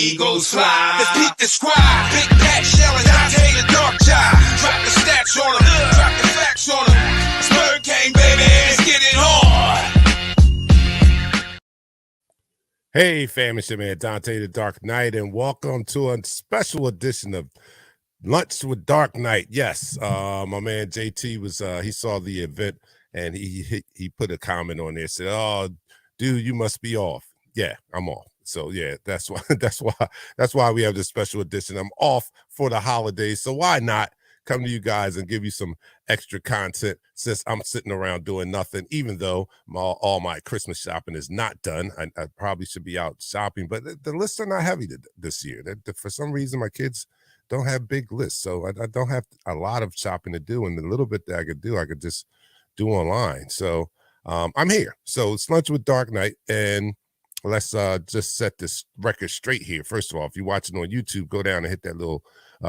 eagles fly. Let's beat the squad. Big Pat Shell and Dante the DarkKnight. Drop the stats on them, drop the facts on them. Spur King, baby, let's get it on. Hey, fam, it's your man Dante The DarkKnight, and welcome to a special edition of Lunch with DarkKnight. Yes, my man JT was he saw the event and he put a comment on there, said, "Oh, dude, you must be off." Yeah, I'm off. So yeah, that's why we have this special edition. I'm off for the holidays, so why not come to you guys and give you some extra content since I'm sitting around doing nothing, even though all my Christmas shopping is not done. I probably should be out shopping, but the lists are not heavy this year. For some reason, my kids don't have big lists, so I don't have a lot of shopping to do, and the little bit that I could do, I could just do online. So I'm here. So it's Lunch with DarkKnight, and let's just set this record straight here. First of all, if you're watching on YouTube, go down and hit that little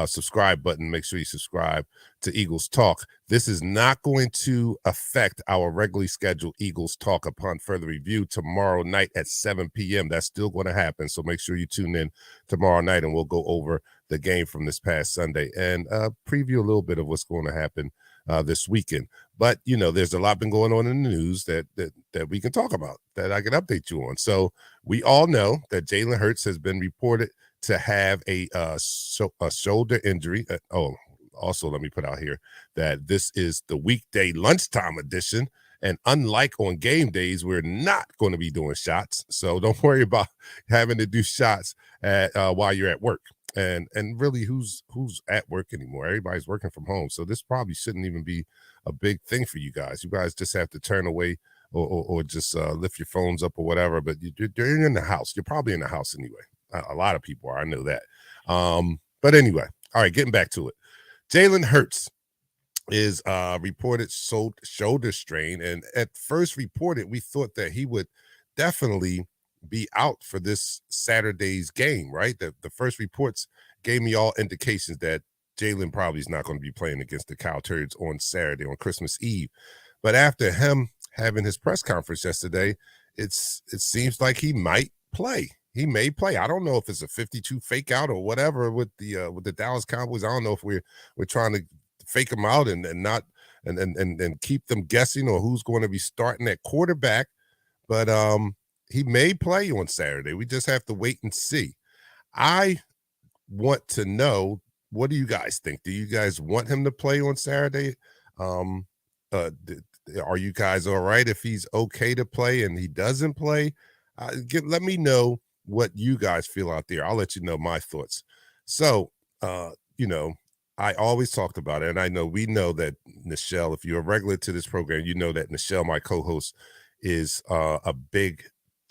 subscribe button. Make sure you subscribe to Eagles Talk. This is not going to affect our regularly scheduled Eagles Talk upon further review tomorrow night at 7 p.m. That's still going to happen, so make sure you tune in tomorrow night, and we'll go over the game from this past Sunday and preview a little bit of what's going to happen this weekend. But, you know, there's a lot been going on in the news that we can talk about, that I can update you on. So we all know that Jalen Hurts has been reported to have a shoulder injury. Also, let me put out here that this is the weekday lunchtime edition. And unlike on game days, we're not going to be doing shots. So don't worry about having to do shots while you're at work. And really, who's at work anymore? Everybody's working from home. So this probably shouldn't even be a big thing for you guys. You guys just have to turn away or just lift your phones up or whatever. But you're in the house. You're probably in the house anyway. A lot of people are. I know that. But anyway, all right, getting back to it. Jalen Hurts is reported shoulder strain. And at first reported, we thought that he would definitely be out for this Saturday's game, right? The first reports gave me all indications that Jalen probably is not going to be playing against the Cowturds on Saturday, on Christmas Eve. But after him having his press conference yesterday, it seems like he might play. He may play. I don't know if it's a 52 fake out or whatever with the Dallas Cowboys. I don't know if we're trying to fake them out and not and keep them guessing or who's going to be starting at quarterback. But he may play on Saturday. We just have to wait and see. I want to know, what do you guys think? Do you guys want him to play on Saturday? Are you guys all right if he's okay to play and he doesn't play? Let me know what you guys feel out there. I'll let you know my thoughts. So, you know, I always talked about it, and I know we know that Nichelle, if you're a regular to this program, you know that Nichelle, my co-host, is a big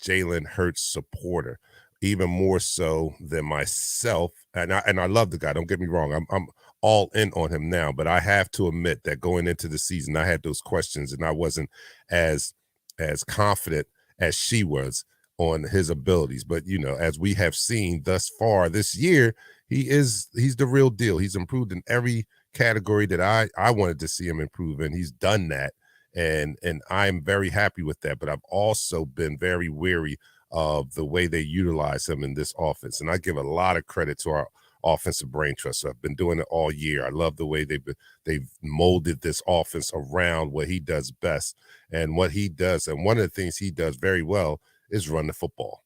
Jalen Hurts supporter, even more so than myself. And I love the guy. Don't get me wrong. I'm all in on him now, but I have to admit that going into the season, I had those questions, and I wasn't as confident as she was on his abilities. But, you know, as we have seen thus far this year, he's the real deal. He's improved in every category that I wanted to see him improve in. He's done that. And I'm very happy with that. But I've also been very weary of the way they utilize him in this offense. And I give a lot of credit to our offensive brain trust. So I've been doing it all year. I love the way they've molded this offense around what he does best and what he does. And one of the things he does very well is run the football.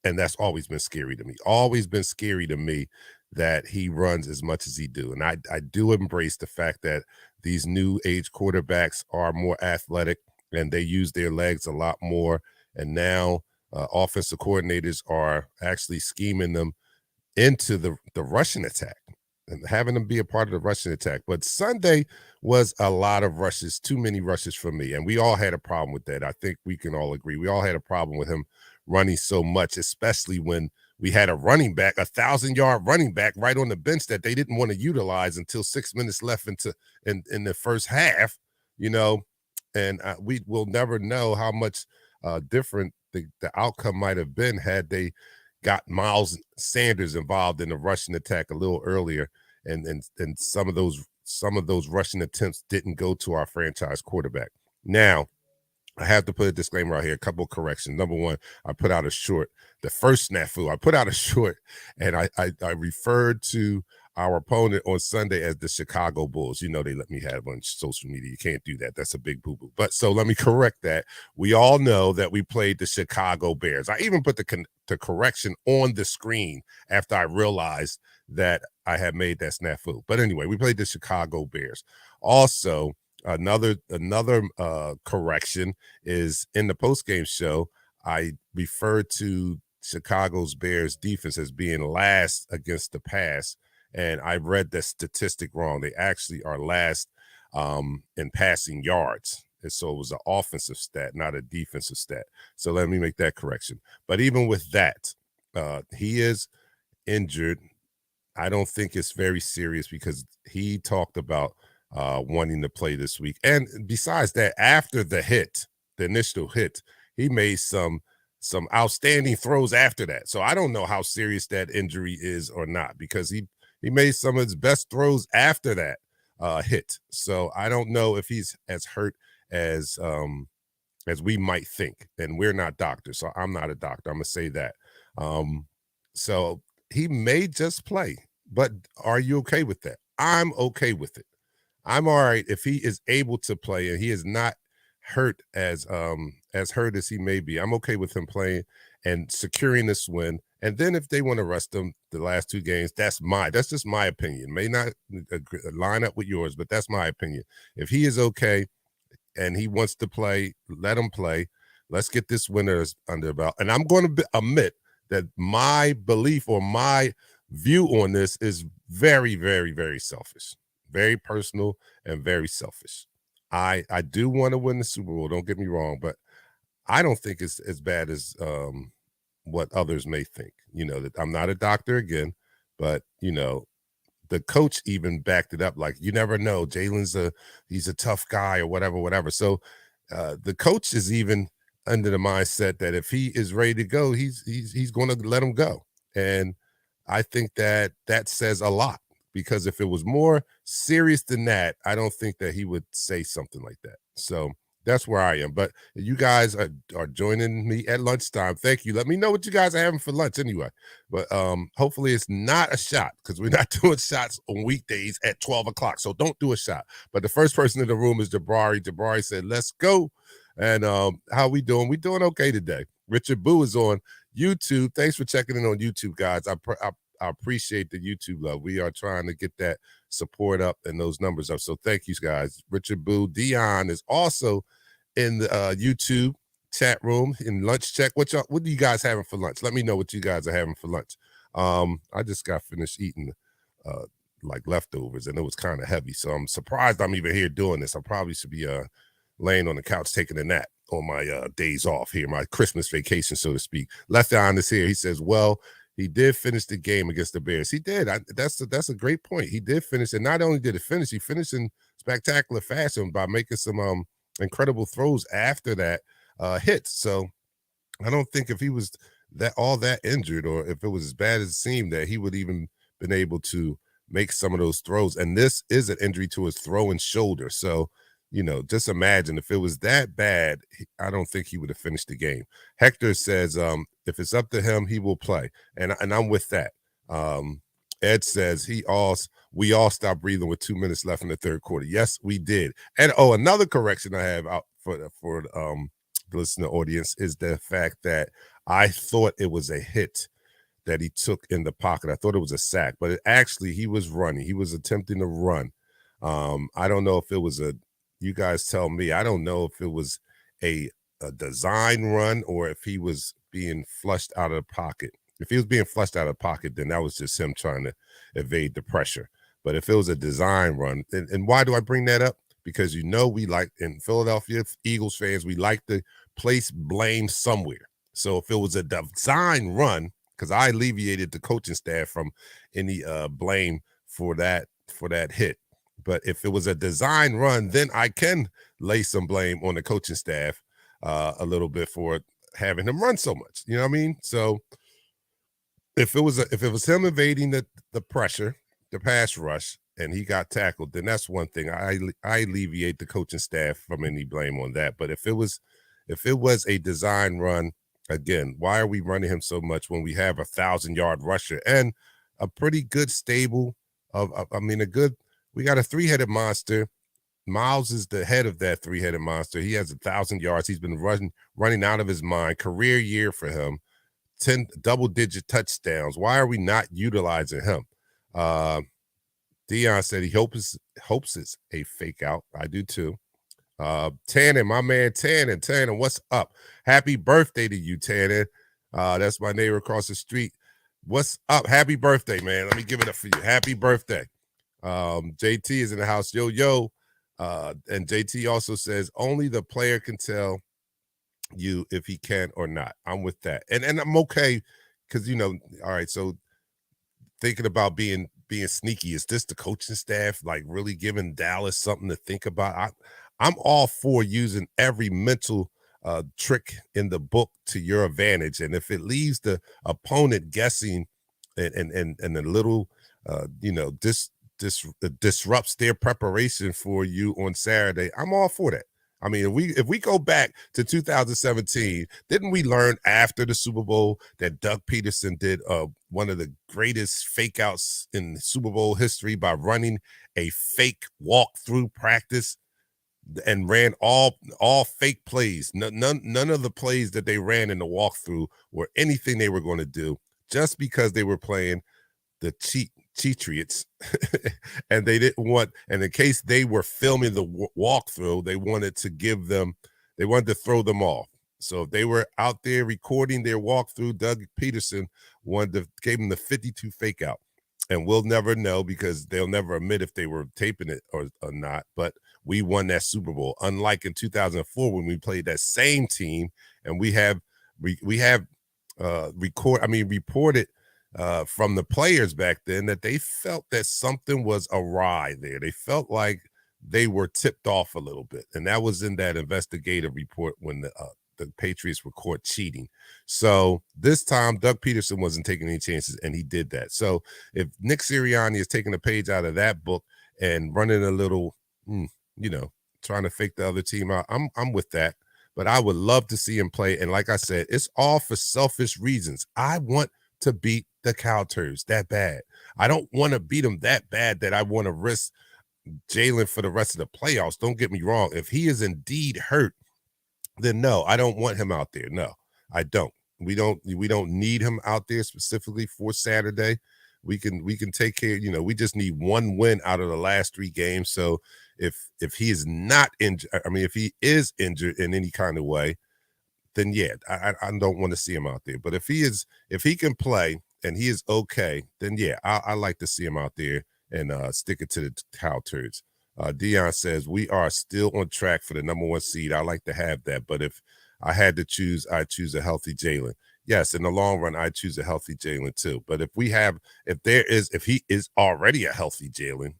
And that's always been scary to me. Always been scary to me that he runs as much as he do. And I do embrace the fact that these new age quarterbacks are more athletic and they use their legs a lot more. And now offensive coordinators are actually scheming them into the rushing attack and having them be a part of the rushing attack. But Sunday was a lot of rushes, too many rushes for me. And we all had a problem with that. I think we can all agree. We all had a problem with him running so much, especially when we had a running back, 1,000-yard running back right on the bench that they didn't want to utilize until 6 minutes left in the first half, you know, and we will never know how much different the outcome might have been had they got Miles Sanders involved in the rushing attack a little earlier, and some of those rushing attempts didn't go to our franchise quarterback. Now, I have to put a disclaimer out here, a couple of corrections. Number one, I put out a short, the first snafu, I put out a short, and I referred to our opponent on Sunday as the Chicago Bulls. You know, they let me have on social media. You can't do that. That's a big boo-boo. But so let me correct that. We all know that we played the Chicago Bears. I even put the correction on the screen after I realized that I had made that snafu. But anyway, we played the Chicago Bears. Also, another correction is in the post-game show, I referred to Chicago's Bears defense as being last against the pass, and I read the statistic wrong. They actually are last in passing yards. And so it was an offensive stat, not a defensive stat. So let me make that correction. But even with that, he is injured. I don't think it's very serious because he talked about wanting to play this week. And besides that, after the initial hit, he made some outstanding throws after that. So I don't know how serious that injury is or not, because he made some of his best throws after that hit. So I don't know if he's as hurt as we might think. And we're not doctors, so I'm not a doctor. I'm gonna say that. So he may just play, but are you okay with that? I'm okay with it. I'm all right if he is able to play and he is not hurt as hurt as he may be. I'm okay with him playing and securing this win. And then if they want to rest him the last two games, that's just my opinion. May not line up with yours, but that's my opinion. If he is okay and he wants to play, let him play. Let's get this winner under the belt. And I'm going to admit that my belief or my view on this is very, very, very selfish. Very personal and very selfish. I do want to win the Super Bowl, don't get me wrong, but I don't think it's as bad as what others may think. You know, that I'm not a doctor again, but you know, the coach even backed it up. Like, you never know, he's a tough guy or whatever. So the coach is even under the mindset that if he is ready to go, he's going to let him go. And I think that says a lot. Because if it was more serious than that, I don't think that he would say something like that. So that's where I am. But you guys are joining me at lunchtime. Thank you. Let me know what you guys are having for lunch anyway. But hopefully it's not a shot, because we're not doing shots on weekdays at 12 o'clock. So don't do a shot. But the first person in the room is Jabari. Jabari said, let's go. And how we doing? We doing okay today. Richard Boo is on YouTube. Thanks for checking in on YouTube, guys. I appreciate the YouTube love. We are trying to get that support up and those numbers up. So thank you, guys. Richard Boo. Dion is also in the YouTube chat room in lunch check. What are you guys having for lunch? Let me know what you guys are having for lunch. I just got finished eating like leftovers, and it was kind of heavy. So I'm surprised I'm even here doing this. I probably should be laying on the couch taking a nap on my days off here, my Christmas vacation, so to speak. Lefton is here. He says, well, he did finish the game against the Bears. He did. That's a great point. He did finish, and not only did it finish, he finished in spectacular fashion by making some incredible throws after that hit. So I don't think if he was that injured, or if it was as bad as it seemed, that he would even been able to make some of those throws. And this is an injury to his throwing shoulder. So, you know, just imagine if it was that bad, I don't think he would have finished the game. Hector says, if it's up to him, he will play. And I'm with that. Ed says we all stopped breathing with 2 minutes left in the third quarter. Yes, we did. And another correction I have out for the listener audience is the fact that I thought it was a hit that he took in the pocket. I thought it was a sack, but he was running. He was attempting to run. I don't know if it was you guys tell me. I don't know if it was a design run or if he was being flushed out of the pocket. If he was being flushed out of the pocket, then that was just him trying to evade the pressure. But if it was a design run, and why do I bring that up? Because, you know, we like, in Philadelphia Eagles fans, we like to place blame somewhere. So if it was a design run, because I alleviated the coaching staff from any blame for that hit. But if it was a design run, then I can lay some blame on the coaching staff a little bit for having him run so much. You know what I mean? So if it was him evading the pressure, the pass rush, and he got tackled, then that's one thing. I alleviate the coaching staff from any blame on that. But if it was If it was a design run, again, why are we running him so much when we have 1,000-yard rusher and a pretty good stable we got a three-headed monster. Miles is the head of that three-headed monster. He has 1,000 yards. He's been running out of his mind. Career year for him. 10 double-digit touchdowns. Why are we not utilizing him? Dion said he hopes it's a fake out. I do too. Tannen, my man Tannen, what's up? Happy birthday to you, Tannen. That's my neighbor across the street. What's up? Happy birthday, man. Let me give it up for you. Happy birthday. JT is in the house. Yo. And JT also says only the player can tell you if he can or not. I'm with that. And I'm okay because, all right, so thinking about being sneaky, is this the coaching staff like really giving Dallas something to think about? I'm all for using every mental trick in the book to your advantage, and if it leaves the opponent guessing and a little disrupts their preparation for you on Saturday, I'm all for that. I mean, if we go back to 2017, didn't we learn after the Super Bowl that Doug Peterson did one of the greatest fake outs in Super Bowl history by running a fake walk-through practice and ran all fake plays? None of the plays that they ran in the walkthrough were anything they were going to do, just because they were playing the Cheatriots and they didn't want, and in case they were filming the walkthrough, they wanted to throw them off. So if they were out there recording their walkthrough, Doug Peterson gave them the 52 fake out. And we'll never know because they'll never admit if they were taping it or not. But we won that Super Bowl, unlike in 2004 when we played that same team, and we have reported from the players back then that they felt that something was awry there. They felt like they were tipped off a little bit, and that was in that investigative report when the Patriots were caught cheating. So this time, Doug Peterson wasn't taking any chances, and he did that. So if Nick Sirianni is taking a page out of that book and running a little, trying to fake the other team out, I'm with that. But I would love to see him play. And like I said, it's all for selfish reasons. I want to beat the Cowturds that bad. I don't want to beat them that bad that I want to risk Jalen for the rest of the playoffs. Don't get me wrong. If he is indeed hurt, then no, I don't want him out there. No, I don't. We don't need him out there specifically for Saturday. We can take care. We just need one win out of the last 3 games. So if he is not injured, if he is injured in any kind of way, then yeah, I don't want to see him out there. But if he can play and he is okay, then yeah, I like to see him out there and stick it to the Cowturds. Dion says we are still on track for the number 1 seed. I like to have that, but if I had to choose, I'd choose a healthy Jalen. Yes, in the long run, I choose a healthy Jalen too. But if he is already a healthy Jalen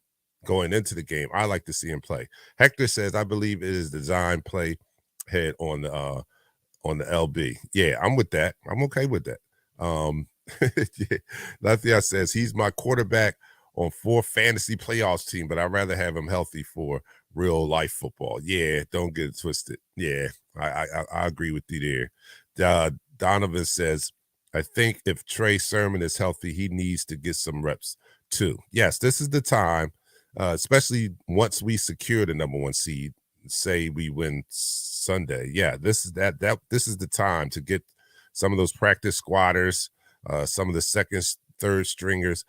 going into the game, I like to see him play. Hector says I believe it is design play head on the LB. Yeah, I'm with that. I'm okay with that. Yeah. Lafayette says he's my quarterback on 4 fantasy playoffs team, but I'd rather have him healthy for real life football. Yeah, don't get it twisted. Yeah, I agree with you there. Donovan says, I think if Trey Sermon is healthy, he needs to get some reps too. Yes, this is the time, especially once we secure the number 1 seed, say we win Sunday. Yeah, this is the time to get some of those practice squatters, some of the second, third stringers,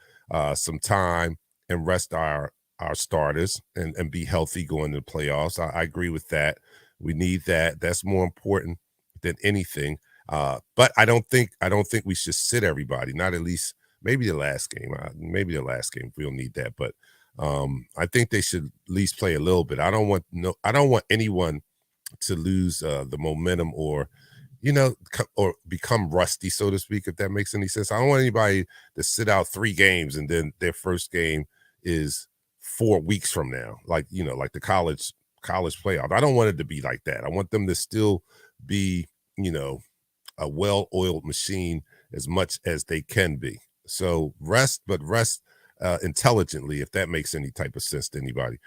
some time and rest our starters and be healthy going to the playoffs. I agree with that. We need that. That's more important than anything. But I don't think we should sit everybody. Not at least maybe the last game. We'll need that. But I think they should at least play a little bit. I don't want anyone to lose the momentum or become rusty, so to speak, if that makes any sense. I don't want anybody to sit out 3 games and then their first game is 4 weeks from now, like the college playoff. I don't want it to be like that. I want them to still be, a well-oiled machine as much as they can be. So rest intelligently, if that makes any type of sense to anybody.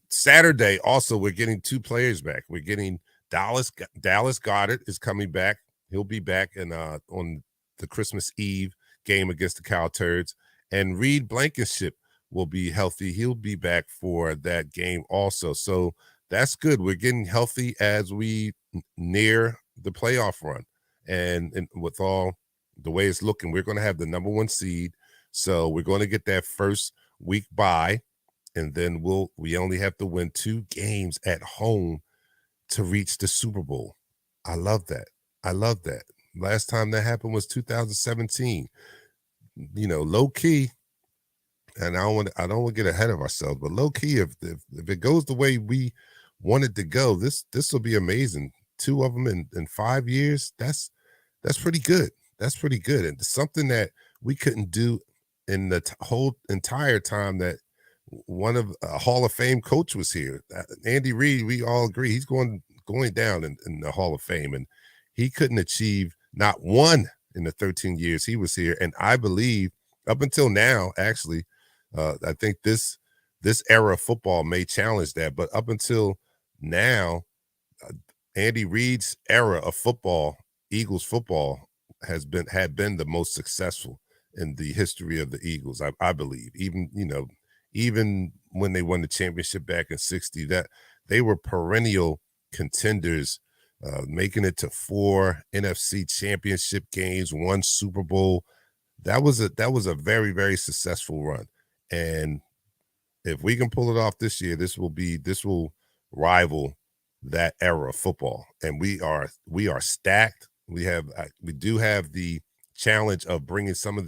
Saturday, also, we're getting 2 players back. We're getting Dallas Goedert is coming back. He'll be back on the Christmas Eve game against the Cow Turds. And Reed Blankenship will be healthy. He'll be back for that game also. So that's good. We're getting healthy as we near the playoff run. And with all the way it's looking, we're going to have the number 1 seed. So we're going to get that first week bye. And then we only have to win 2 games at home to reach the Super Bowl. I love that. Last time that happened was 2017. Low key, and I don't want to get ahead of ourselves, but low key, if it goes the way we want it to go, this will be amazing. 2 of them in 5 years. That's pretty good. That's pretty good, and something that we couldn't do in the whole entire time that one of a Hall of Fame coach was here. Andy Reid, we all agree he's going down in the Hall of Fame, and he couldn't achieve not one in the 13 years he was here. And I believe up until now, actually, I think this era of football may challenge that, but up until now, Andy Reid's era of football, Eagles football, had been the most successful in the history of the Eagles. I believe, even when they won the championship back in '60, that they were perennial contenders, making it to 4 NFC championship games, 1 Super Bowl. That was a very, very successful run. And if we can pull it off this year, this will rival that era of football. And we are stacked. We do have the challenge of bringing some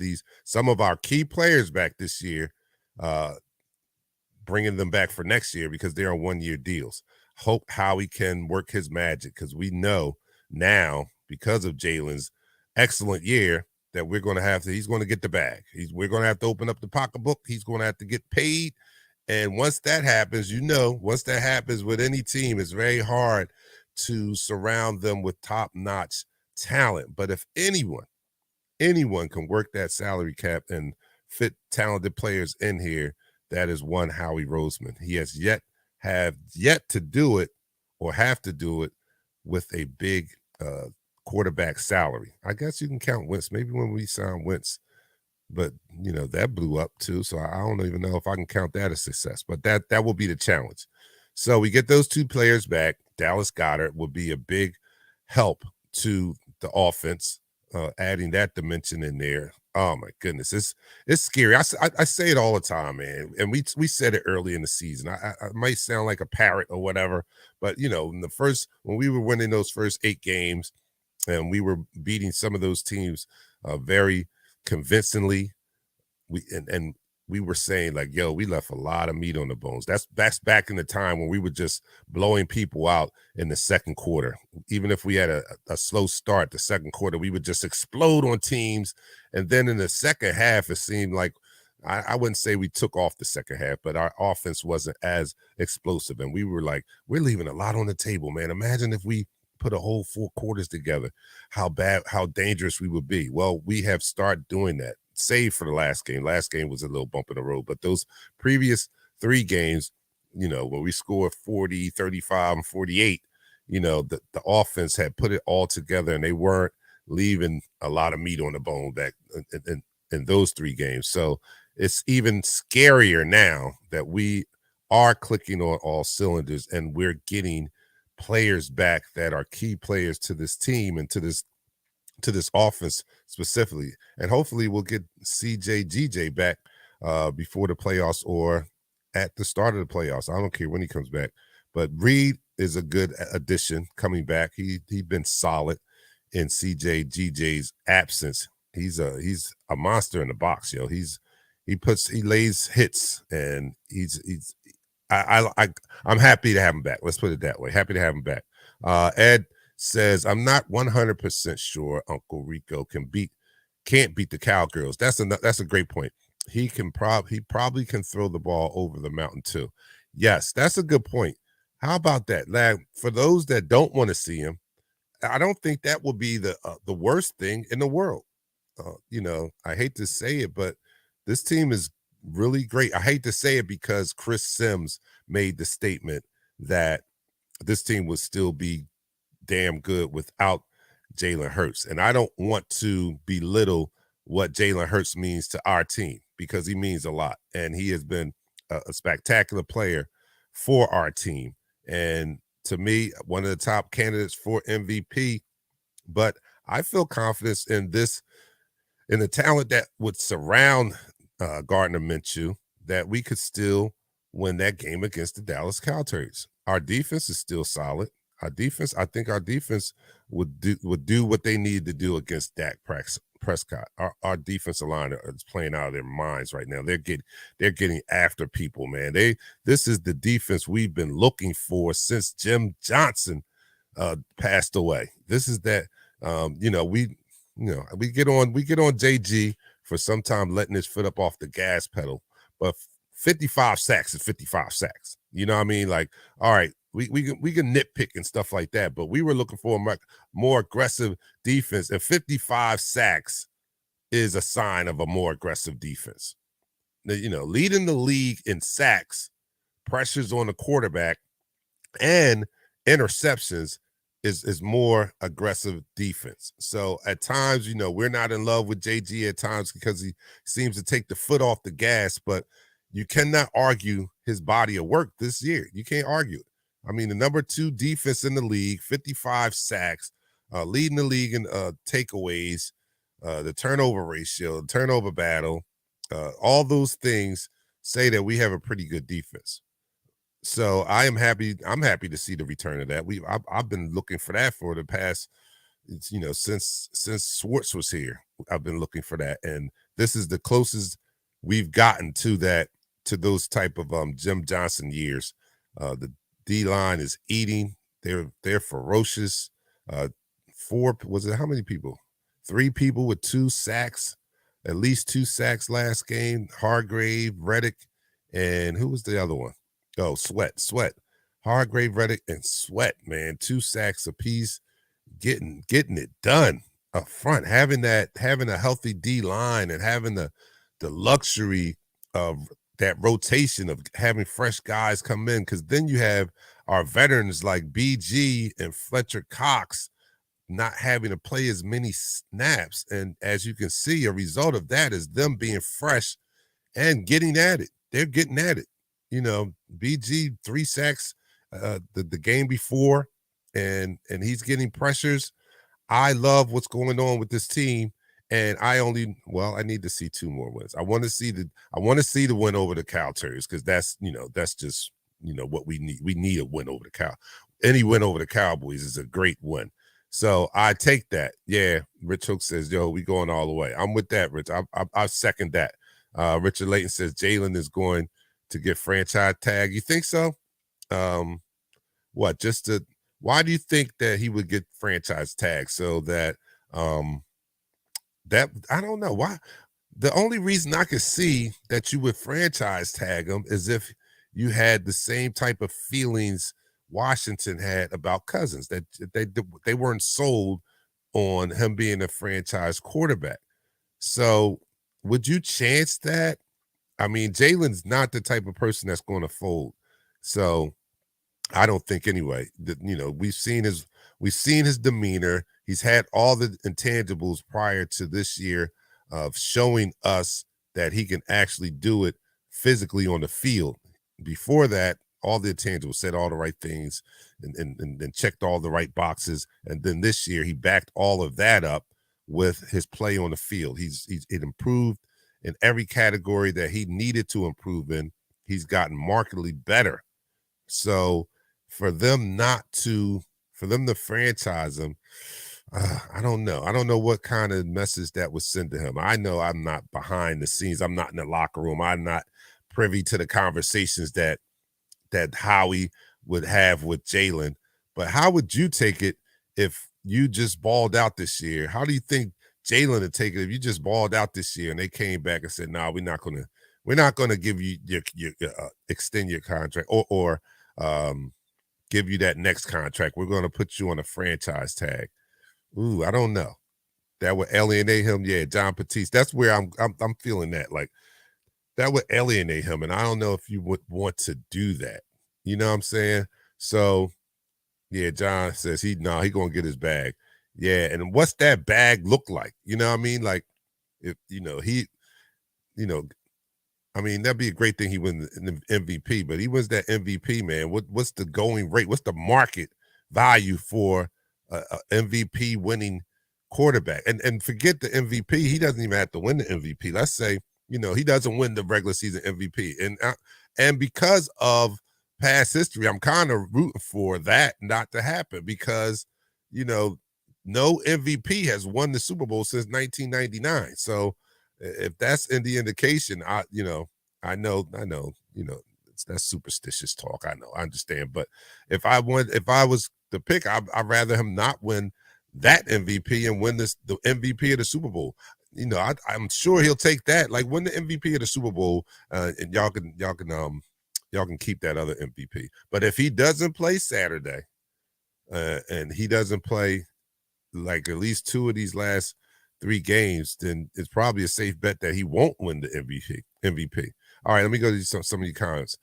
of our key players back this year, bringing them back for next year because they're on 1-year deals. Hope Howie can work his magic, because we know now, because of Jalen's excellent year, that he's going to get the bag. We're going to have to open up the pocketbook. He's going to have to get paid. And once that happens, with any team, it's very hard to surround them with top-notch talent. But if anyone can work that salary cap and fit talented players in here, that is one Howie Roseman. He has yet to do it, or have to do it, with a big quarterback salary. I guess you can count Wentz. Maybe when we signed Wentz, but that blew up too. So I don't even know if I can count that as success. But that will be the challenge. So we get those 2 players back. Dallas Goedert will be a big help to the offense, adding that dimension in there. Oh my goodness, it's scary. I say it all the time, man, and we said it early in the season. I might sound like a parrot or whatever, but when we were winning those first 8 games, and we were beating some of those teams very convincingly, we were saying, like, yo, we left a lot of meat on the bones. That's back in the time when we were just blowing people out in the second quarter. Even if we had a slow start, the second quarter, we would just explode on teams. And then in the second half, it seemed like, I wouldn't say we took off the second half, but our offense wasn't as explosive. And we were like, we're leaving a lot on the table, man. Imagine if we put a whole 4 quarters together, how dangerous we would be. Well, we have started doing that, save for the last game. Last game was a little bump in the road, but those previous 3 games, when we scored 40, 35, and 48, the offense had put it all together, and they weren't leaving a lot of meat on the bone back in those 3 games. So it's even scarier now that we are clicking on all cylinders, and we're getting players back that are key players to this team and to this offense specifically. And hopefully we'll get GJ back before the playoffs or at the start of the playoffs. I don't care when he comes back. But Reed is a good addition coming back. He's been solid in GJ's absence. He's a monster in the box, yo. He lays hits, and I'm happy to have him back. Let's put it that way. Happy to have him back. Ed says, I'm not 100% sure Uncle Rico can't beat the Cowgirls. That's a great point. He probably can throw the ball over the mountain too. Yes, that's a good point. How about that? Like, for those that don't want to see him, I don't think that will be the worst thing in the world. I hate to say it, but this team is really great. I hate to say it because Chris Sims made the statement that this team would still be damn good without Jalen Hurts. And I don't want to belittle what Jalen Hurts means to our team, because he means a lot. And he has been a spectacular player for our team. And to me, one of the top candidates for MVP. But I feel confidence in this, in the talent that would surround Gardner Minshew, that we could still win that game against the Dallas Cowboys. Our defense is still solid. I think our defense would do what they need to do against Dak Prescott. Our defensive line is playing out of their minds right now. They're getting after people, man. This is the defense we've been looking for since Jim Johnson passed away. This is that. We get on JG for sometime letting his foot up off the gas pedal, but 55 sacks is 55 sacks. You know what I mean? Like, all right, we can nitpick and stuff like that, but we were looking for a more aggressive defense, and 55 sacks is a sign of a more aggressive defense. Leading the league in sacks, pressures on the quarterback, and interceptions is more aggressive defense. So at times, we're not in love with JG at times because he seems to take the foot off the gas, but you cannot argue his body of work this year. You can't argue it. I mean, the number 2 defense in the league, 55 sacks, leading the league in takeaways, the turnover ratio, the turnover battle, all those things say that we have a pretty good defense. So I am happy. I'm happy to see the return of that. I've been looking for that for the past, since Schwartz was here. I've been looking for that, and this is the closest we've gotten to that, to those type of Jim Johnson years. The D line is eating. They're ferocious. How many people? 3 people with 2 sacks, at least 2 sacks last game. Hargrave, Reddick, and who was the other one? Oh, Sweat. Hargrave, Reddick, and Sweat, man. 2 sacks apiece, getting it done up front. Having a healthy D line and having the luxury of that rotation of having fresh guys come in, because then you have our veterans like BG and Fletcher Cox not having to play as many snaps. And as you can see, a result of that is them being fresh and getting at it. They're getting at it. BG 3 sacks the game before, and he's getting pressures. I love what's going on with this team, and I need to see 2 more wins. I want to see the win over the Cowboys, because that's just what we need. We need a win over the Cow. Any win over the Cowboys is a great win. So I take that. Yeah, Rich Hook says, "Yo, we going all the way." I'm with that, Rich. I second that. Richard Layton says Jalen is going to get franchise tag. You think so? Why do you think that he would get franchise tag? So that that I don't know why. The only reason I could see that you would franchise tag him is if you had the same type of feelings Washington had about Cousins, that they weren't sold on him being a franchise quarterback. So would you chance that? I mean, Jalen's not the type of person that's going to fold. So I don't think anyway. That we've seen his demeanor. He's had all the intangibles prior to this year of showing us that he can actually do it physically on the field. Before that, all the intangibles, said all the right things and checked all the right boxes. And then this year he backed all of that up with his play on the field. It improved in every category that he needed to improve in. He's gotten markedly better. So for them to franchise him, I don't know. I don't know what kind of message that would send to him. I know I'm not behind the scenes. I'm not in the locker room. I'm not privy to the conversations that Howie would have with Jalen. But how would you take it if you just balled out this year? How do you think Jalen would take it if you just balled out this year and they came back and said, "No, we're not going to give you your extend your contract or give you that next contract. We're going to put you on a franchise tag." Ooh, I don't know. That would alienate him. Yeah, John Batiste. That's where I'm feeling that. Like, that would alienate him, and I don't know if you would want to do that. You know what I'm saying? So, Yeah, John says he gonna get his bag. Yeah, and what's that bag look like? You know what I mean? Like if you know, I mean, that'd be a great thing he wins the MVP, but he wins that MVP, man. What's the going rate? What's the market value for a MVP winning quarterback? And forget the MVP. He doesn't even have to win the MVP. Let's say, he doesn't win the regular season MVP. And because of past history, I'm kind of rooting for that not to happen because, you know, no MVP has won the Super Bowl since 1999. So if that's in the indication, I know, that's superstitious talk. I understand. But if I was to pick, I'd rather him not win that MVP and win the MVP of the Super Bowl. I'm sure he'll take that. Like win the MVP of the Super Bowl, and y'all can keep that other MVP. But if he doesn't play Saturday, and he doesn't play like at least 2 of these last 3 games, then it's probably a safe bet that he won't win the MVP. All right, let me go to some of your comments.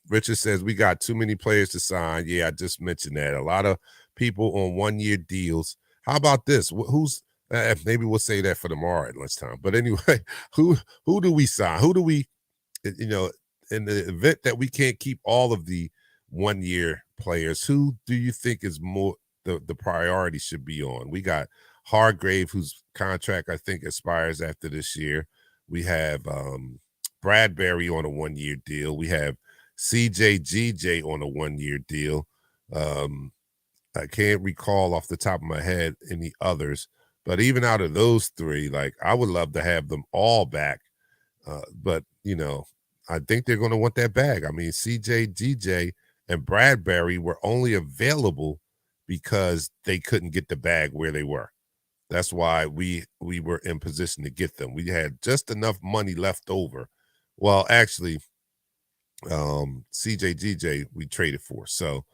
Richard says we got too many players to sign. Yeah, I just mentioned that. A lot of people on 1-year deals. How about this? Who's maybe we'll say that for tomorrow at lunchtime. But anyway, who do we sign? Who do we, in the event that we can't keep all of the 1-year players, who do you think is more the priority should be on? We got Hargrave, whose contract I think expires after this year. We have Bradbury on a 1-year deal. We have CJGJ on a 1-year deal. I can't recall off the top of my head any others, but even out of those 3, like I would love to have them all back. But I think they're going to want that bag. I mean, CJGJ and Bradbury were only available because they couldn't get the bag where they were. That's why we were in position to get them. We had just enough money left over. Well, actually, CJGJ we traded for. So,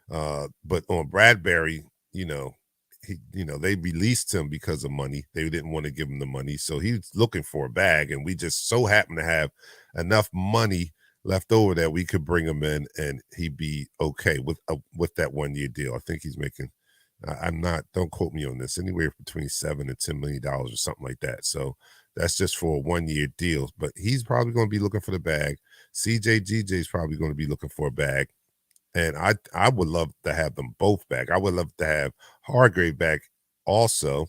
but on Bradbury, they released him because of money. They didn't want to give him the money, so he's looking for a bag, and we just so happen to have enough money left over that we could bring him in, and he'd be okay with that 1-year deal. I think he's making. Don't quote me on this, anywhere between $7 and $10 million or something like that. So that's just for a 1-year deal. But he's probably going to be looking for the bag. CJGJ is probably going to be looking for a bag. And I would love to have them both back. I would love to have Hargrave back also.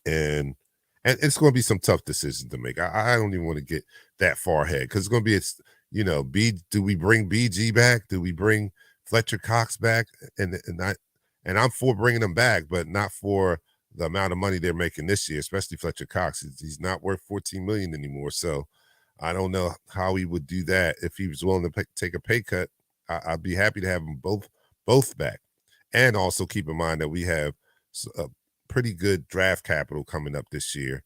And it's going to be some tough decisions to make. I don't even want to get that far ahead because it's going to be, do we bring BG back? Do we bring Fletcher Cox back? And I'm for bringing them back, but not for the amount of money they're making this year, especially Fletcher Cox. He's not worth $14 million anymore. So I don't know how he would do that. If he was willing to take a pay cut, I'd be happy to have them both back. And also keep in mind that we have a pretty good draft capital coming up this year,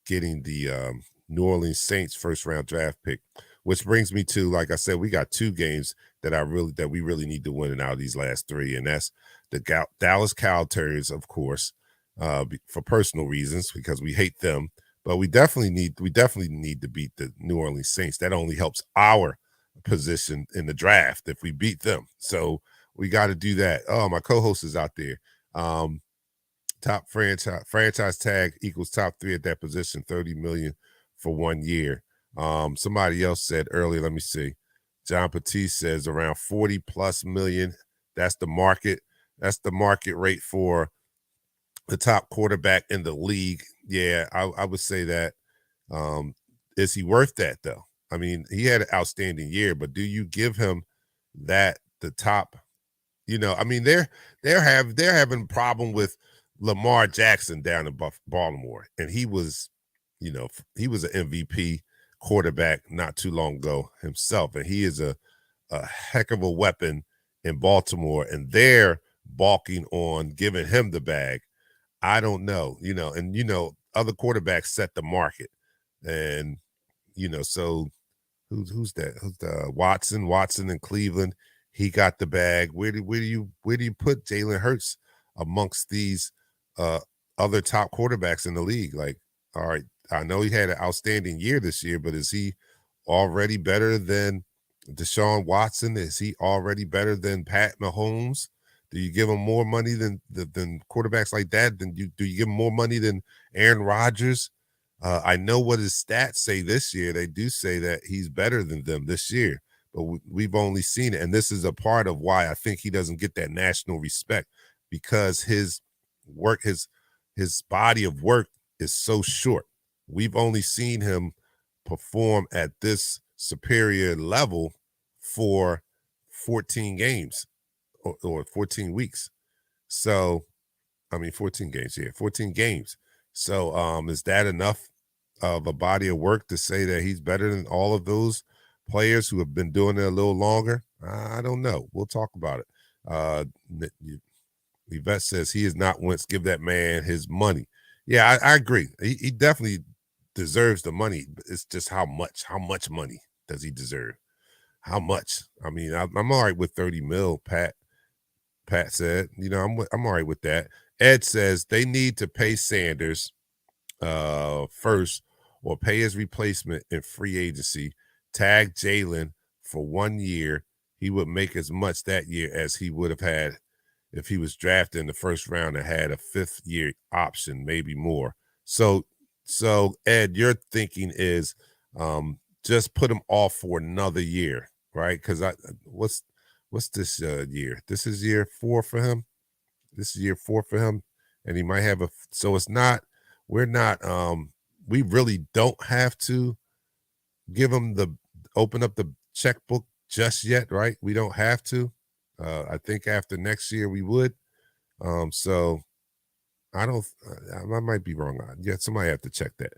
getting the New Orleans Saints first-round draft pick, which brings me to, like I said, we got 2 games that we really need to win out of these last 3, and that's the Dallas Cowboys, of course, for personal reasons because we hate them, but we definitely need to beat the New Orleans Saints. That only helps our position in the draft if we beat them. So we got to do that. Oh, my co-host is out there. Top franchise tag equals top 3 at that position, 30 million for 1 year. Somebody else said earlier, let me see. John Petit says around 40 plus million. That's the market. That's the market rate for the top quarterback in the league. Yeah, I would say that. Is he worth that though? I mean, he had an outstanding year, but do you give him the top? I mean, they're having a problem with Lamar Jackson down in Baltimore, and he was an MVP quarterback not too long ago himself, and he is a heck of a weapon in Baltimore, and they're balking on giving him the bag. I don't know, and other quarterbacks set the market, and so who's that? Who's the Watson in Cleveland? He got the bag. Where do you put Jalen Hurts amongst these other top quarterbacks in the league? Like, all right, I know he had an outstanding year this year, but is he already better than Deshaun Watson, is he already better than Pat Mahomes? Do you give him more money than quarterbacks like that? Do you give him more money than Aaron Rodgers? I know what his stats say this year. They do say that he's better than them this year, but we've only seen it. And this is a part of why I think he doesn't get that national respect, because his work, his body of work is so short. We've only seen him perform at this superior level for 14 games or 14 weeks. So, I mean, 14 games, 14 games. So, is that enough of a body of work to say that he's better than all of those players who have been doing it a little longer? I don't know. We'll talk about it. Yvette says he is not Wentz. Give that man his money. Yeah, I agree. He definitely deserves the money. It's just how much money does he deserve? How much? I mean, I'm all right with 30 mil, Pat said. I'm all right with that. Ed says they need to pay Sanders first, or pay his replacement in free agency. Tag Jalen for 1 year. He would make as much that year as he would have had if he was drafted in the first round and had a 5th-year option, maybe more. So Ed, your thinking is just put him off for another year, right? Because what's this year? This is year 4 for him. This is year 4 for him, and he might have so it's not. We're not. We really don't have to give him open up the checkbook just yet, right? We don't have to. I think after next year we would. So I don't. I might be wrong on. Yeah, somebody have to check that.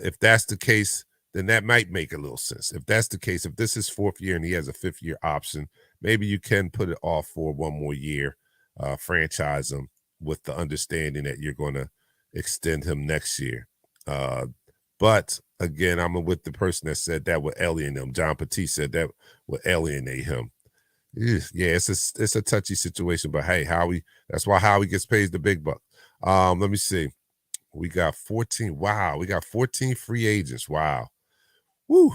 If that's the case, then that might make a little sense. If that's the case, if this is 4th year and he has a 5th-year option, maybe you can put it off for 1 more year, franchise him with the understanding that you're going to extend him next year. But again, I'm with the person that said that would alienate him. John Petit said that would alienate him. Yeah, it's a touchy situation, but hey, that's why Howie gets paid the big buck. Let me see. We got 14. Wow, we got 14 free agents. Wow. Woo.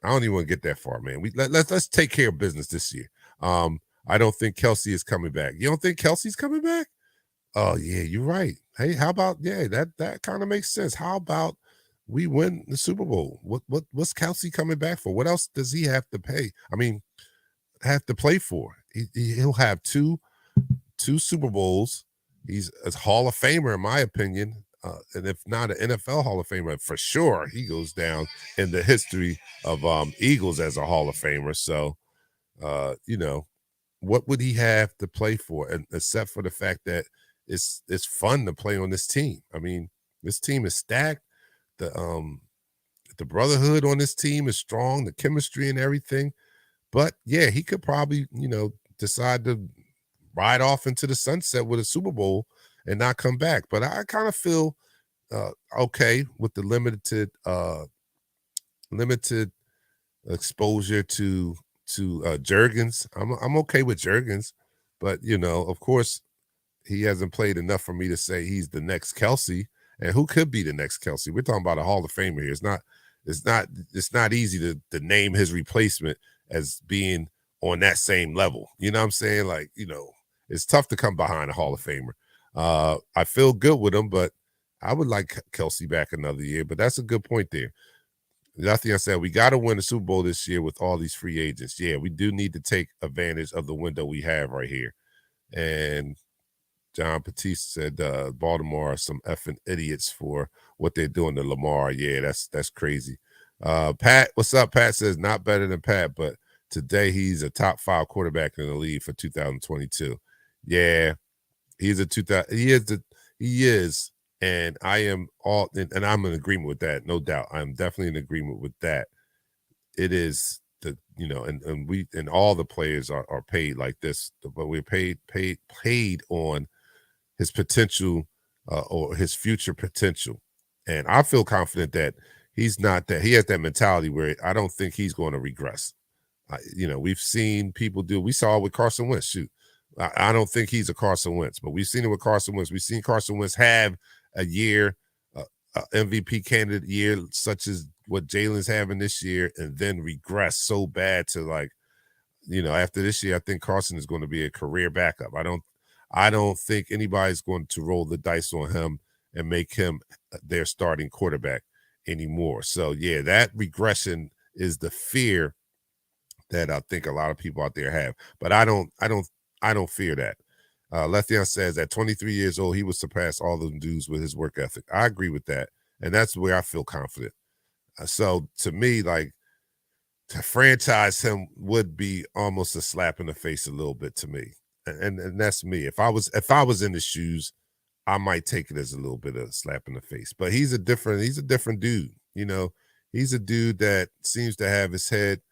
I don't even want to get that far, man. Let's take care of business this year. I don't think Kelsey is coming back. You don't think Kelsey's coming back? Oh, yeah, you're right. Hey, how about that kind of makes sense. How about we win the Super Bowl? What's Kelsey coming back for? What else does he have to pay? I mean, have to play for? He'll have two Super Bowls. He's a Hall of Famer, in my opinion. And if not an NFL Hall of Famer, for sure, he goes down in the history of Eagles as a Hall of Famer. So, what would he have to play for? And except for the fact that it's fun to play on this team. I mean, this team is stacked. The brotherhood on this team is strong, the chemistry and everything. But yeah, he could probably, decide to ride off into the sunset with a Super Bowl and not come back. But I kind of feel okay with the limited exposure to Juergens. I'm okay with Juergens, but of course, he hasn't played enough for me to say he's the next Kelsey. And who could be the next Kelsey? We're talking about a Hall of Famer here. It's not easy to name his replacement as being on that same level. You know what I'm saying? Like, it's tough to come behind a Hall of Famer. I feel good with him, but I would like Kelsey back another year. But that's a good point there. Nothing I said. We got to win the Super Bowl this year with all these free agents. Yeah, we do need to take advantage of the window we have right here. And John Petit said Baltimore are some effing idiots for what they're doing to Lamar. Yeah, that's crazy. Pat, what's up? Pat says not better than Pat, but today he's a top 5 quarterback in the league for 2022. Yeah, he's he is, and I am and I'm in agreement with that, no doubt. I'm definitely in agreement with that. It is and all the players are paid like this, but we're paid on his potential or his future potential. And I feel confident that he has that mentality where I don't think he's going to regress. We've seen people do. We saw it with Carson Wentz. Shoot, I don't think he's a Carson Wentz, but we've seen it with Carson Wentz. We've seen Carson Wentz have a year, MVP candidate year, such as what Jalen's having this year, and then regress so bad to like, after this year, I think Carson is going to be a career backup. I don't think anybody's going to roll the dice on him and make him their starting quarterback anymore. So yeah, that regression is the fear that I think a lot of people out there have. But I don't fear that. Letheon says at 23 years old, he would surpass all the dudes with his work ethic. I agree with that. And that's where I feel confident. So to me, like, to franchise him would be almost a slap in the face a little bit to me. And that's me. If I was in the shoes, I might take it as a little bit of a slap in the face. But he's a different dude. He's a dude that seems to have his head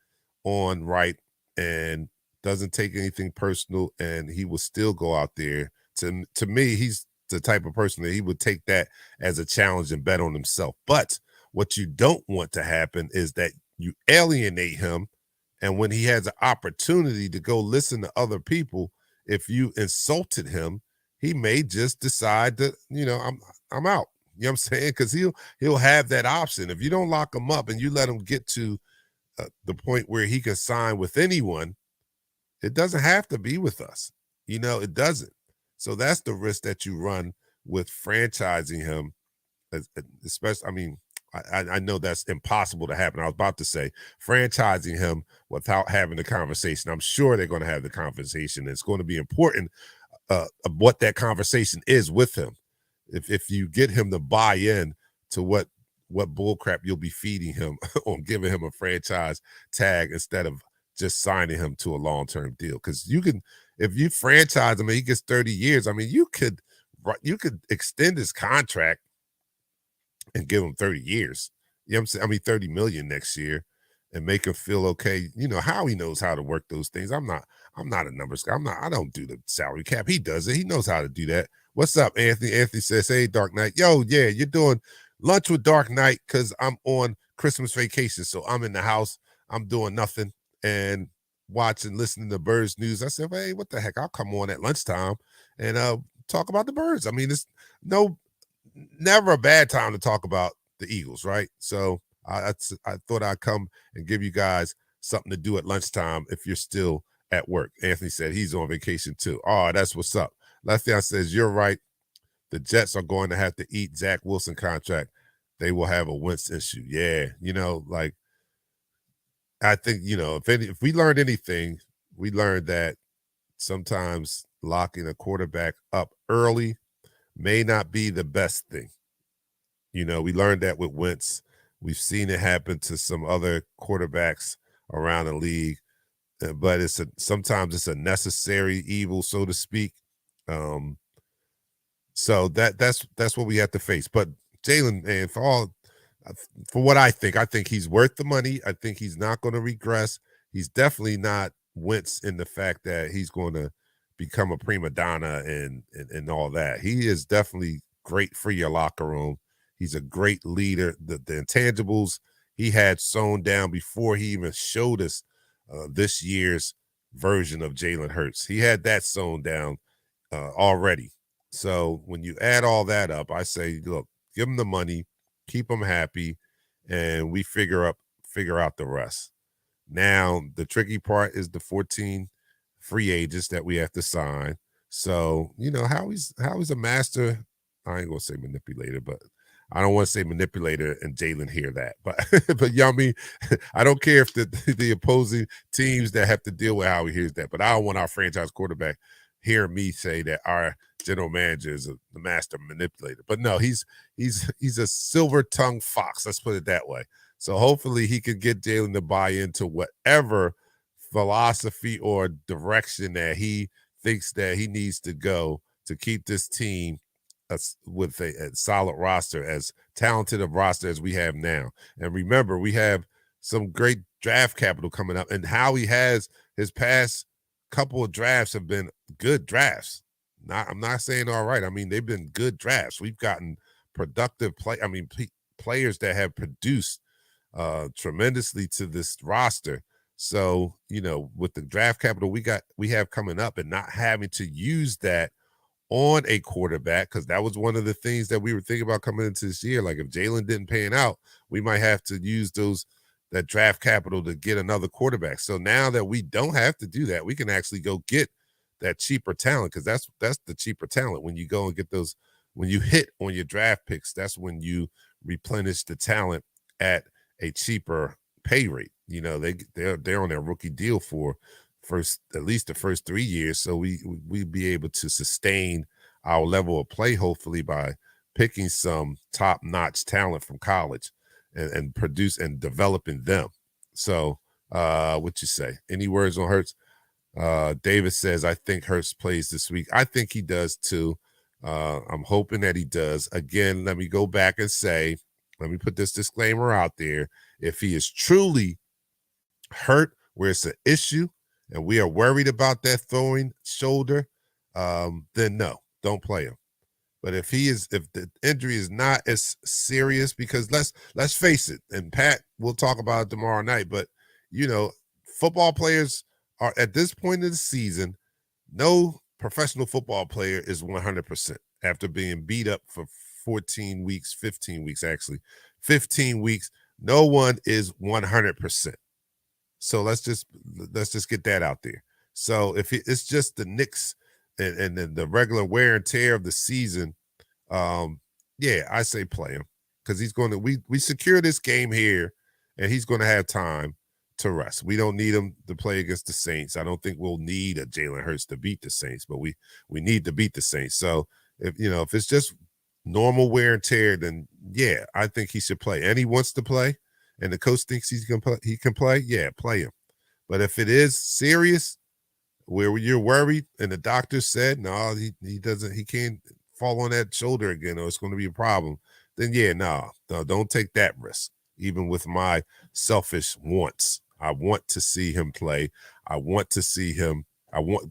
on right and doesn't take anything personal, and he will still go out there. To me, he's the type of person that he would take that as a challenge and bet on himself. But what you don't want to happen is that you alienate him, and when he has an opportunity to go listen to other people, if you insulted him, he may just decide that, I'm out. You know what I'm saying? Because he'll have that option. If you don't lock him up and you let him get to the point where he can sign with anyone, it doesn't have to be with us. It doesn't. So that's the risk that you run with franchising him, especially, I know that's impossible to happen. I was about to say franchising him without having the conversation. I'm sure they're going to have the conversation. It's going to be important of what that conversation is with him. If you get him to buy in to what bullcrap you'll be feeding him on giving him a franchise tag instead of just signing him to a long-term deal. Because if you franchise him and he gets 30 years, you could extend his contract and give him 30 years. You know what I'm saying? 30 million next year and make him feel okay. How he knows how to work those things. I'm not a numbers guy. I don't do the salary cap. He does it. He knows how to do that. What's up, Anthony? Anthony says, hey, Dark Knight. Yo, yeah, you're doing lunch with Dark Knight because I'm on Christmas vacation. So I'm in the house. I'm doing nothing and listening to Birds News. I said, hey, what the heck? I'll come on at lunchtime and talk about the Birds. It's never a bad time to talk about the Eagles, right? So I thought I'd come and give you guys something to do at lunchtime if you're still at work. Anthony said he's on vacation too. Oh, that's what's up. Letheon says, you're right. The Jets are going to have to eat Zach Wilson contract. They will have a Wentz issue. Yeah, I think, if we learned anything, we learned that sometimes locking a quarterback up early may not be the best thing. We learned that with Wentz. We've seen it happen to some other quarterbacks around the league, but sometimes it's a necessary evil, so to speak. So that's what we have to face. But Jalen, man, for what I think he's worth the money. I think he's not going to regress. He's definitely not Wentz in the fact that he's going to become a prima donna and all that. He is definitely great for your locker room. He's a great leader. The intangibles he had sewn down before he even showed us this year's version of Jalen Hurts. He had that sewn down already. So when you add all that up, I say, look, give him the money, keep him happy, and we figure out the rest. Now, the tricky part is the 14 free agents that we have to sign. So, how he's a master. I ain't gonna say manipulator, but I don't want to say manipulator and Jalen hear that. But I don't care if the opposing teams that have to deal with how he hears that. But I don't want our franchise quarterback hearing me say that our general manager is the master manipulator. But no, he's a silver-tongued fox. Let's put it that way. So hopefully he can get Jalen to buy into whatever philosophy or direction that he thinks that he needs to go to keep this team with a solid roster, as talented a roster as we have now. And remember, we have some great draft capital coming up, and Howie has his past couple of drafts have been good drafts. I'm not saying all right. They've been good drafts. We've gotten productive players that have produced tremendously to this roster. So, with the draft capital we have coming up and not having to use that on a quarterback, because that was one of the things that we were thinking about coming into this year. Like if Jalen didn't pan out, we might have to use that draft capital to get another quarterback. So now that we don't have to do that, we can actually go get that cheaper talent, because that's the cheaper talent. When you go and get those, when you hit on your draft picks, that's when you replenish the talent at a cheaper pay rate. You know, they're on their rookie deal for at least the first 3 years, so we be able to sustain our level of play, hopefully, by picking some top-notch talent from college and produce and developing them. So what you say? Any words on Hurts? David says, I think Hurts plays this week. I think he does too. I'm hoping that he does. Again, let me go back and say, let me put this disclaimer out there. If he is truly hurt where it's an issue and we are worried about that throwing shoulder, then no, don't play him. But if the injury is not as serious, because let's face it, and Pat, we'll talk about it tomorrow night, but you know, football players are at this point of the season, no professional football player is 100% after being beat up for 15 weeks actually. 15 weeks, no one is 100%. So let's just get that out there. So if it's just the nicks and the regular wear and tear of the season, yeah, I say play him, because he's going to we secure this game here, and he's going to have time to rest. We don't need him to play against the Saints. I don't think we'll need a Jalen Hurts to beat the Saints, but we need to beat the Saints. So if it's just normal wear and tear, then yeah, I think he should play. And he wants to play, and the coach thinks he can play, yeah, play him. But if it is serious, where you're worried, and the doctor said, no, he can't fall on that shoulder again, or it's going to be a problem, then yeah, no, don't take that risk. Even with my selfish wants, I want to see him play. I want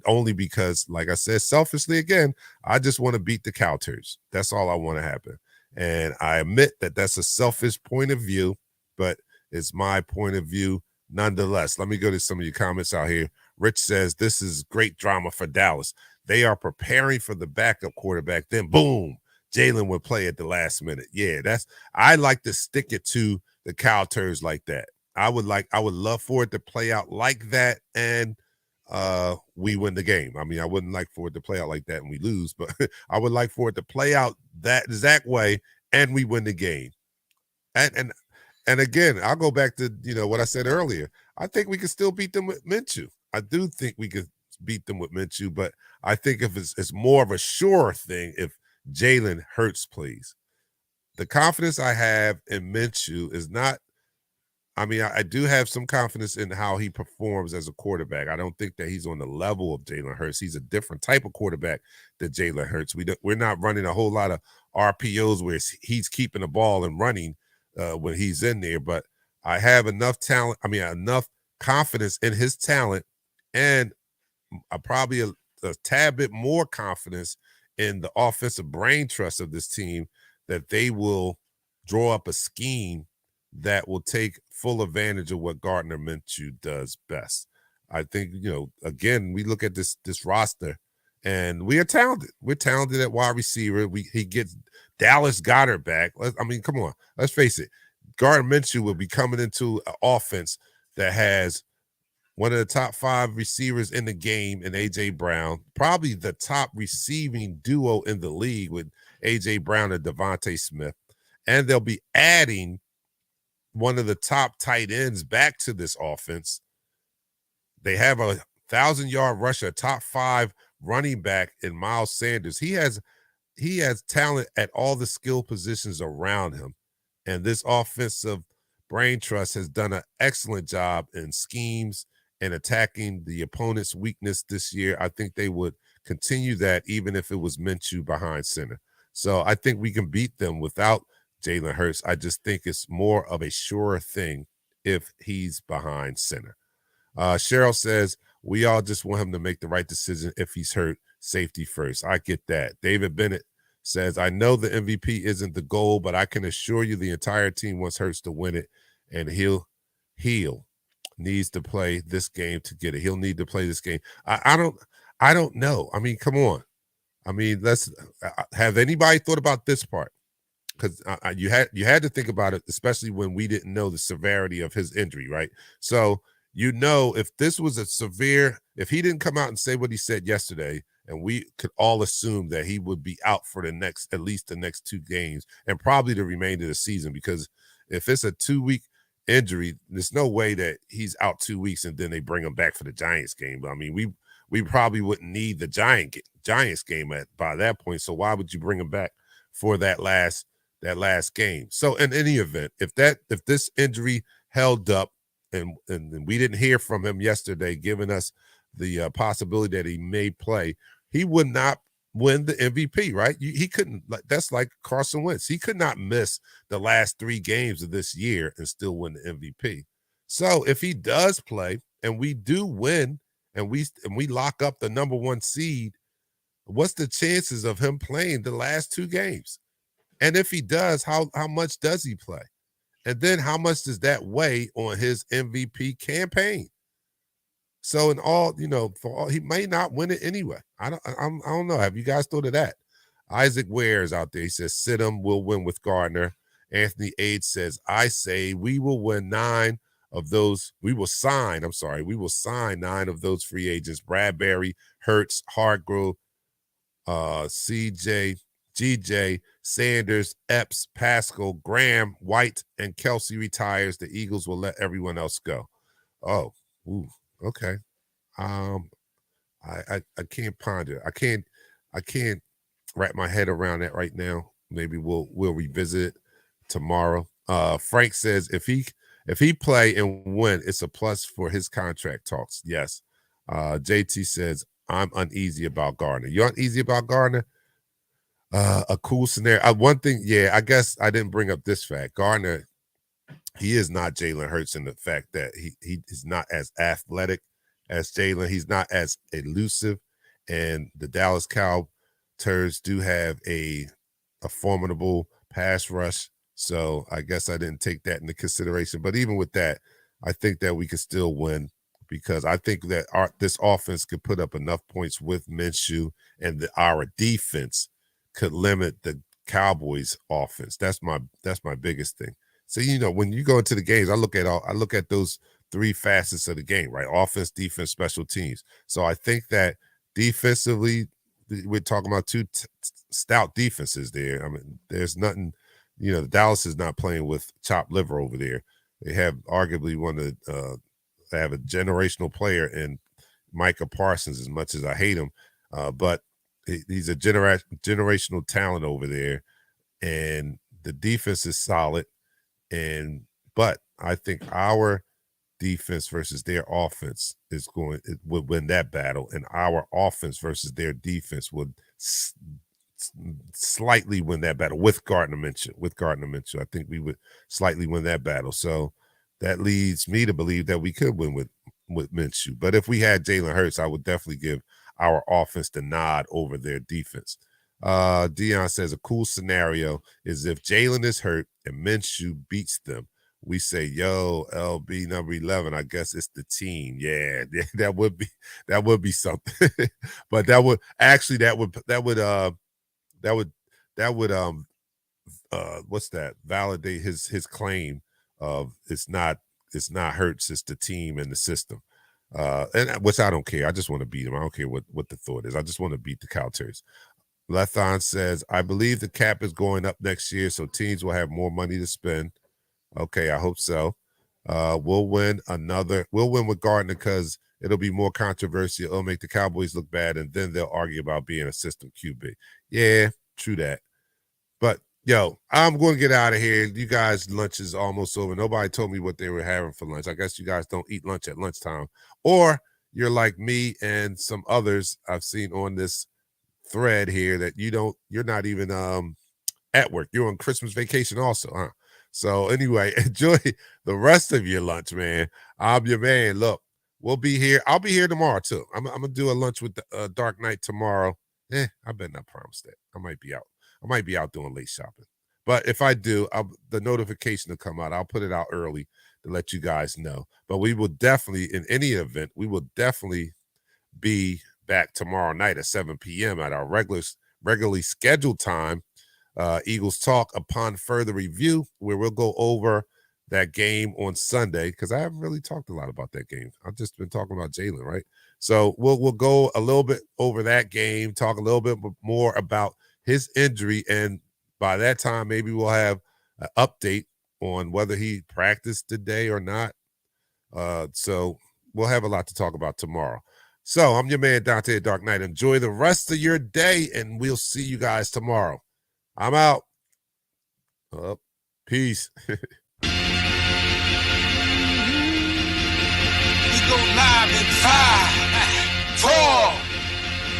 only because, like I said, selfishly again, I just want to beat the Cowturds. That's all I want to happen. And I admit that that's a selfish point of view, but it's my point of view nonetheless. Let me go to some of your comments out here. Rich says, this is great drama for Dallas. They are preparing for the backup quarterback. Then boom, Jalen would play at the last minute. Yeah, I like to stick it to the Cowturds like that. I would love for it to play out like that, and we win the game. I mean, I wouldn't like for it to play out like that and we lose, but I would like for it to play out that exact way and we win the game. And again, I'll go back to what I said earlier. I think we can still beat them with Minshew. I do think we could beat them with Minshew, but I think if it's more of a sure thing if Jalen Hurts plays. The confidence I have in Minshew is not, I mean, I do have some confidence in how he performs as a quarterback. I don't think that he's on the level of Jalen Hurts. He's a different type of quarterback than Jalen Hurts. We're not running a whole lot of RPOs where he's keeping the ball and running when he's in there, but I have enough talent. I mean, enough confidence in his talent, and probably a tad bit more confidence in the offensive brain trust of this team that they will draw up a scheme that will take full advantage of what Gardner Minshew does best. I think, again, we look at this roster, and we are talented. We're talented at wide receiver. He gets Dallas Goedert back. I mean, come on. Let's face it. Gardner Minshew will be coming into an offense that has one of the top 5 receivers in the game in A.J. Brown, probably the top receiving duo in the league with A.J. Brown and Devontae Smith. And they'll be adding one of the top tight ends back to this offense. They have a 1,000-yard rusher, top 5 running back in Miles Sanders. He has talent at all the skill positions around him. And this offensive brain trust has done an excellent job in schemes and attacking the opponent's weakness this year. I think they would continue that even if it was Minshew behind center. So I think we can beat them without Jalen Hurts. I just think it's more of a sure thing if he's behind center. Cheryl says, we all just want him to make the right decision if he's hurt, safety first. I get that. David Bennett says, I know the MVP isn't the goal, but I can assure you the entire team wants Hurts to win it, and he'll needs to play this game to get it. He'll need to play this game. I don't know. I mean, come on. I mean, let's have anybody thought about this part? Because you had to think about it, especially when we didn't know the severity of his injury, right? So if this was a severe, if he didn't come out and say what he said yesterday, and we could all assume that he would be out for at least the next 2 games, and probably the remainder of the season, because if it's a 2-week injury, there's no way that he's out 2 weeks and then they bring him back for the Giants game. I mean, we probably wouldn't need the Giants game by that point. So why would you bring him back for that last game? So in any event, if this injury held up and we didn't hear from him yesterday, giving us the possibility that he may play, he would not win the MVP, right? He couldn't. That's like Carson Wentz. He could not miss the last 3 games of this year and still win the MVP. So if he does play and we do win and we lock up the number 1 seed, what's the chances of him playing the last 2 games? And if he does, how much does he play? And then how much does that weigh on his MVP campaign? So in all, he may not win it anyway. I don't know. Have you guys thought of that? Isaac Ware is out there. He says, sit him, we'll win with Gardner. Anthony Ade says, I say we will win 9 of those. We will sign 9 of those free agents: Bradbury, Hurts, Hargrove, CJ, GJ, Sanders, Epps, Pascal, Graham, White, and Kelsey retires. The Eagles will let everyone else go. Oh, okay. I can't ponder. I can't wrap my head around that right now. Maybe we'll revisit it tomorrow. Frank says if he play and win, it's a plus for his contract talks. Yes. JT says I'm uneasy about Gardner. You're uneasy about Gardner? A cool scenario. One thing, I guess I didn't bring up this fact. Gardner, he is not Jalen Hurts in the fact that he is not as athletic as Jalen. He's not as elusive, and the Dallas Cowboys do have a formidable pass rush. So I guess I didn't take that into consideration. But even with that, I think that we could still win, because I think that this offense could put up enough points with Minshew, and our defense could limit the Cowboys' offense. That's my biggest thing. So when you go into the games, I look at those 3 facets of the game, right? Offense, defense, special teams. So I think that defensively, we're talking about 2 stout defenses there. I mean, there's nothing. Dallas is not playing with chopped liver over there. They have arguably they have a generational player in Micah Parsons, as much as I hate him. But he's a generational talent over there, and the defense is solid. But I think our defense versus their offense would win that battle, and our offense versus their defense would slightly win that battle with Gardner Minshew. I think we would slightly win that battle. So that leads me to believe that we could win with Minshew. But if we had Jalen Hurts, I would definitely give our offense the nod over their defense. Dion says a cool scenario is if Jalen is hurt and Minshew beats them. We say, yo, LB number 11, I guess it's the team. Yeah, that would be something. But that would what's that? Validate his claim of it's not Hurts, it's the team and the system. And which I don't care. I just want to beat him. I don't care what the thought is. I just want to beat the Cowboys. Lethon says, I believe the cap is going up next year, so teams will have more money to spend. Okay, I hope so. We'll win with Gardner because it'll be more controversial. It'll make the Cowboys look bad, and then they'll argue about being a system QB. Yeah, true that. But, yo, I'm going to get out of here. You guys' lunch is almost over. Nobody told me what they were having for lunch. I guess you guys don't eat lunch at lunchtime. Or you're like me and some others I've seen on this thread here that you're not even at work. You're on Christmas vacation also, huh? So anyway, enjoy the rest of your lunch, man. I'm your man. Look, we'll be here. I'll be here tomorrow too. I'm gonna do a lunch with the Dark Knight tomorrow. I better not promise that. I might be out. I might be out doing late shopping. But if I do, the notification will come out. I'll put it out early to let you guys know. But we will definitely, in any event, we will definitely be back tomorrow night at 7 p.m. at our regularly scheduled time. Eagles Talk upon further review, where we'll go over that game on Sunday, because I haven't really talked a lot about that game. I've just been talking about Jalen, right? So we'll go a little bit over that game, talk a little bit more about his injury, and by that time, maybe we'll have an update on whether he practiced today or not. So we'll have a lot to talk about tomorrow. So I'm your man, Dante The DarkKnight. Enjoy the rest of your day, and we'll see you guys tomorrow. I'm out. Peace. We go live in 5, 4,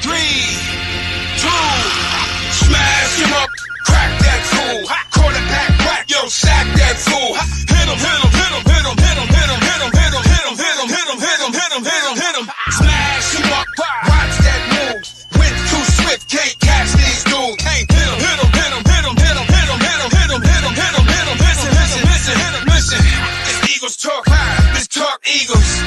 3, 2. Smash him up, crack that fool. Quarterback whack, yo, sack that fool. Hit him, hit him, hit him, hit him, hit him, hit him, hit him, hit him, hit him, hit him, hit him, hit him, hit him, hit him, hit him.